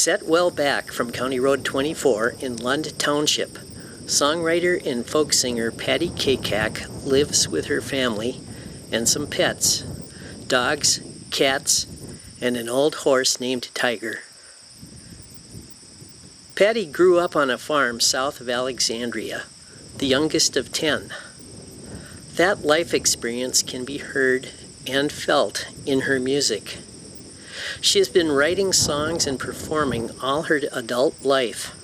Set well back from County Road 24 in Lund Township, songwriter and folk singer Patty Kakac lives with her family and some pets, dogs, cats, and an old horse named Tiger. Patty grew up on a farm south of Alexandria, the youngest of 10. That life experience can be heard and felt in her music. She has been writing songs and performing all her adult life.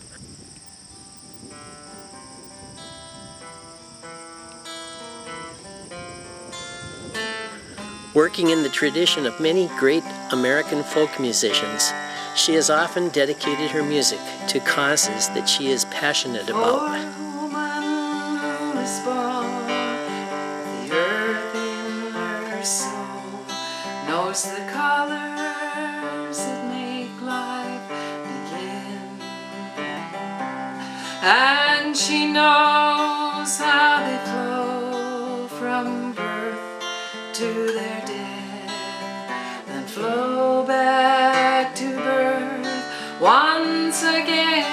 Working in the tradition of many great American folk musicians, she has often dedicated her music to causes that she is passionate about. The earth in her soul knows the colors that make life begin, and she knows how they flow from birth to their death, then flow back to birth once again.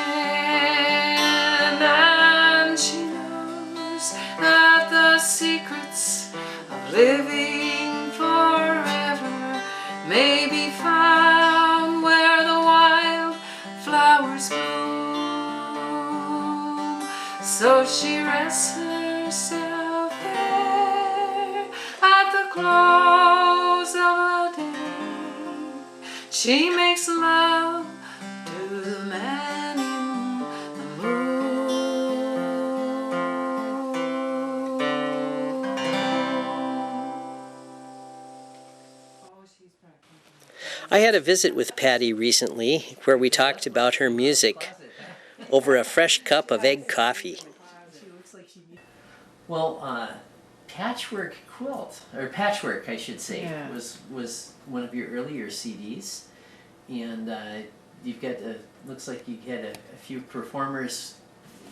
And she knows that the secrets of living forever may be found where the wild flowers bloom. So she rests herself there at the close of a day. She makes love to the man in the moon. I had a visit with Patty recently where we talked about her music over a fresh cup of egg coffee. Well, Patchwork Quilt, or Patchwork I should say, Yeah. was one of your earlier CDs, and you've got looks like you had a few performers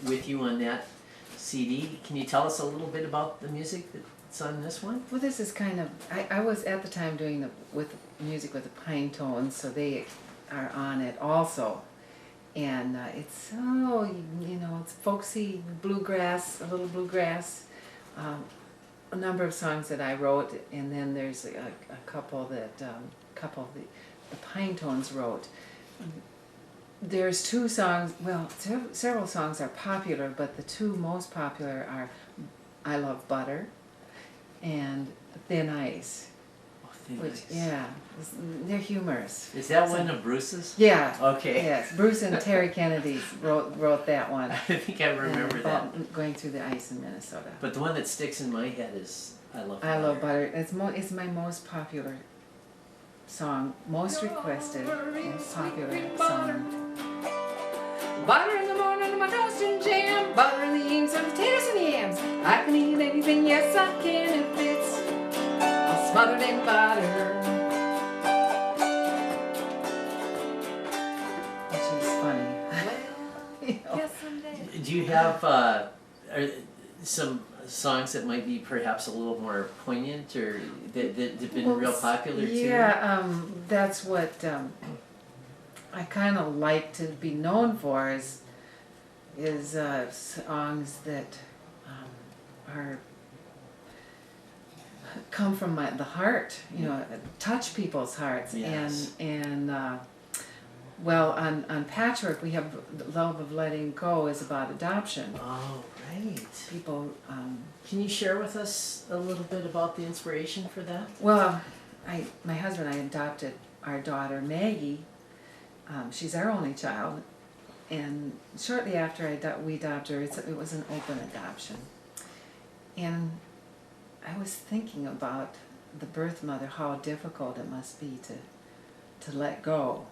with you on that CD. Can you tell us a little bit about the music that's on this one? Well, this is kind of, I was at the time doing with music with the Pine Tones, so they are on it also. And it's so, it's folksy, bluegrass, a little bluegrass, a number of songs that I wrote, and then there's a couple that the Pine Tones wrote. There's two songs, well, several songs are popular, but the two most popular are I Love Butter and Thin Ice. Oh, Thin Ice. Yeah, they're humorous. Is that one of Bruce's? Yeah. Okay. Yes, Bruce and Terry Kennedy wrote that one. I think I remember that. Going through the ice in Minnesota. But the one that sticks in my head is I Love Butter. I Love Butter. It's my most popular song, most requested, most popular song. Butter in the morning, my toast and jam. Butter in the evening, some potatoes and yams. I can eat anything, yes I can, if it's all smothered in butter. Which is funny. Do you have some songs that might be perhaps a little more poignant or that have been real popular too? Yeah, that's what I kind of like to be known for is songs that come from the heart, touch people's hearts. Yes. And well, on Patchwork we have the Love of Letting Go is about adoption. Oh, right. People. Can you share with us a little bit about the inspiration for that? Well, my husband and I adopted our daughter Maggie. She's our only child, and shortly after we adopted her, it was an open adoption. And I was thinking about the birth mother, how difficult it must be to let go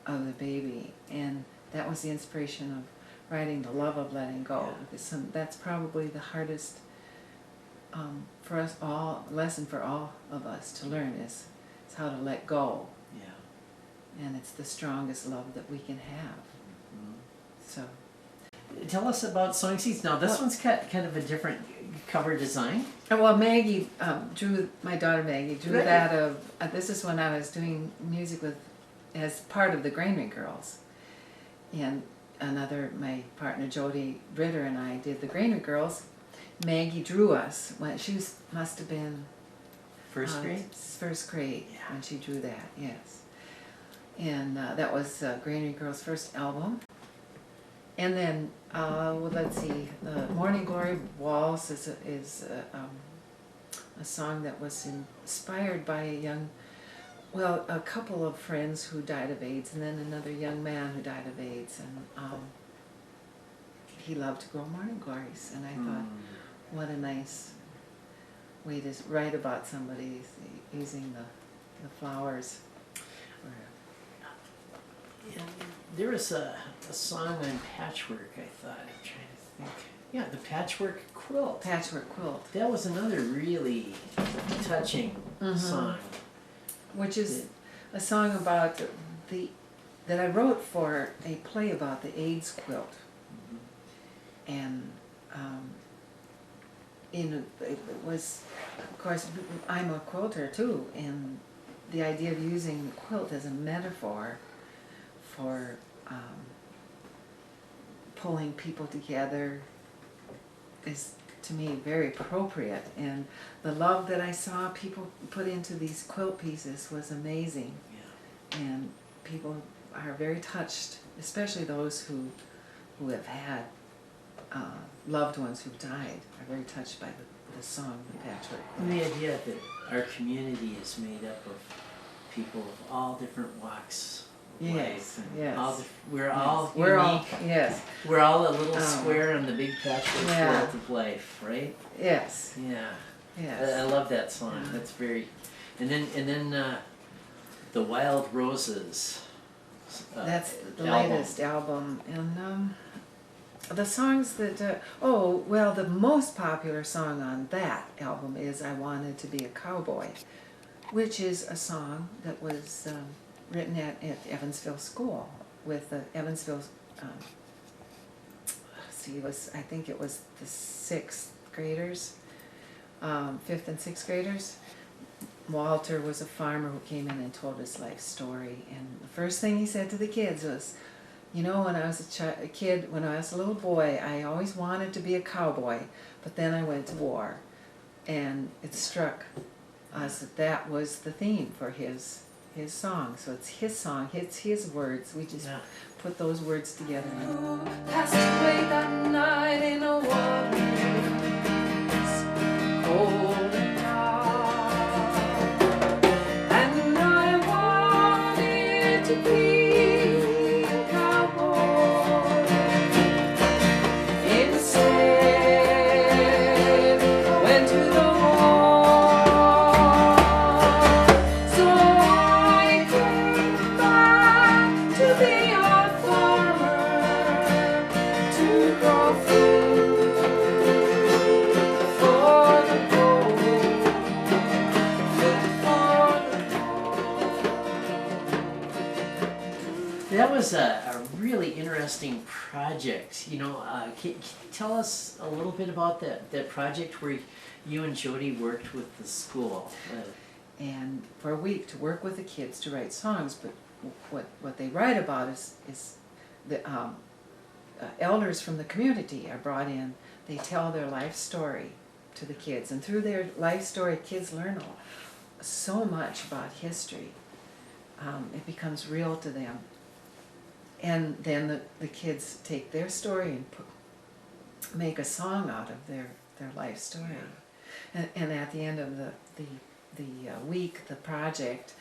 of the baby, and that was the inspiration of writing The Love of Letting Go, because that's probably the hardest for us all, lesson for all of us to learn is how to let go. Yeah. And it's the strongest love that we can have. Mm-hmm. So. Tell us about Sowing Seeds. Now this one's kind of a different cover design. Well, Maggie my daughter Maggie drew right. that of, this is when I was doing music with, as part of the Grain Girls. and my partner Jody Ritter and I did the Granary Girls. Maggie drew us when must have been First grade? First grade, Yeah. when she drew that, yes. And that was Granary Girls' first album. And then, well, let's see, the Morning Glory Waltz is a song that was inspired by a couple of friends who died of AIDS, and then another young man who died of AIDS, and he loved to grow morning glories, and I thought, what a nice way to write about somebody using the flowers. Yeah, there was a song on patchwork, I thought. I'm trying to think. Yeah, the patchwork quilt. Patchwork quilt. That was another really touching song. Which is a song about that I wrote for a play about the AIDS quilt. And it was, of course, I'm a quilter too, and the idea of using the quilt as a metaphor for pulling people together is, to me, very appropriate. And the love that I saw people put into these quilt pieces was amazing. Yeah. And people are very touched, especially those who have had loved ones who've died, are very touched by the song, the patchwork. And the idea that our community is made up of people of all different walks of life. And Yes. We're all unique. We're all a little square on the big patchwork quilt of life, right? Yes. Yeah. Yes. I love that song. Yeah. That's very. And then the Wild Roses. That's the latest album, and the songs that the most popular song on that album is "I Wanted to Be a Cowboy," which is a song that was written at Evansville School with the Evansville. I think it was the 6th graders, 5th and 6th graders. Walter was a farmer who came in and told his life story, and the first thing he said to the kids was, "You know, when I was a kid, when I was a little boy, I always wanted to be a cowboy, but then I went to war." And it struck us that was the theme for his song. So it's his song, it's his words. We just put those words together. Passed away that night in a wilderness, cold and dark, and I wanted to be a cowboy. Instead, I went to the war, so I came back to be a farmer, to grow food for the poor, That was a really interesting project. You know, can you tell us a little bit about that project where you and Jody worked with the school? And for a week to work with the kids to write songs, but what they write about is the elders from the community are brought in. They tell their life story to the kids, and through their life story, kids learn so much about history. It becomes real to them. And then the kids take their story and make a song out of their life story. And at the end of the week, the project,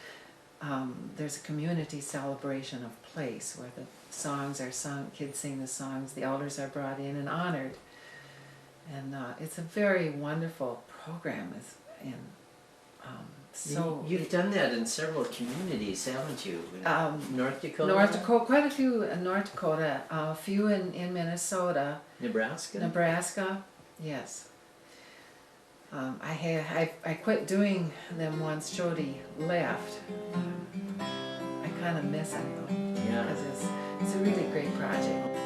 there's a community celebration of place where the songs are sung, kids sing the songs, the elders are brought in and honored. And it's a very wonderful program. So you've done that in several communities, haven't you? North Dakota? North Dakota, quite a few in North Dakota, a few in Minnesota. Nebraska? Nebraska, yes. I quit doing them once Jody left. I kind of miss it though. Yeah. Because it's a really great project.